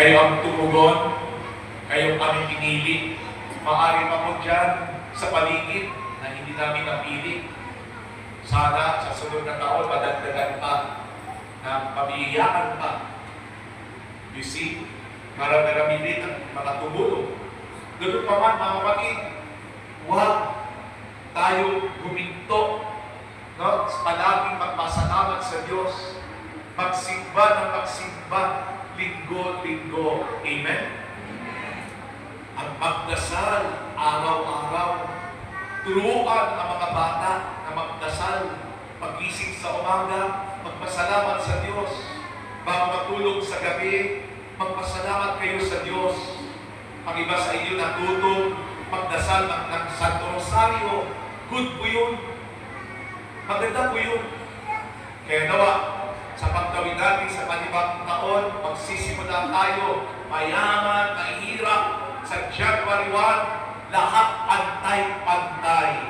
Kayo ang tumugon, kayo aming pinili. Maaari pa po dyan sa paligid na hindi namin napili. Sana sa sunod na taon, madagdagan pa na pabiyakan pa. You see, marami din ang mga tumulong. Ganun pa man, mga kapatid, huwag tayo huminto. No? Palaging magpasalamat sa Diyos. Magsimba ng magsimba, linggo-linggo. Amen? Ang magdasal araw-araw. Turuan ang mga bata na magdasal. Pagising sa umaga, magpasalamat sa Diyos. Bago matulog sa gabi, magpasalamat kayo sa Diyos. Ang iba sa inyo natutong magdasal ng Santo Rosario. Good po yun. Maganda po yun. Kaya nawa, sa pagtawid natin sa panibagong taon, magsisimula tayo, mayaman, mahirap, sa January 1, lahat pantay-pantay.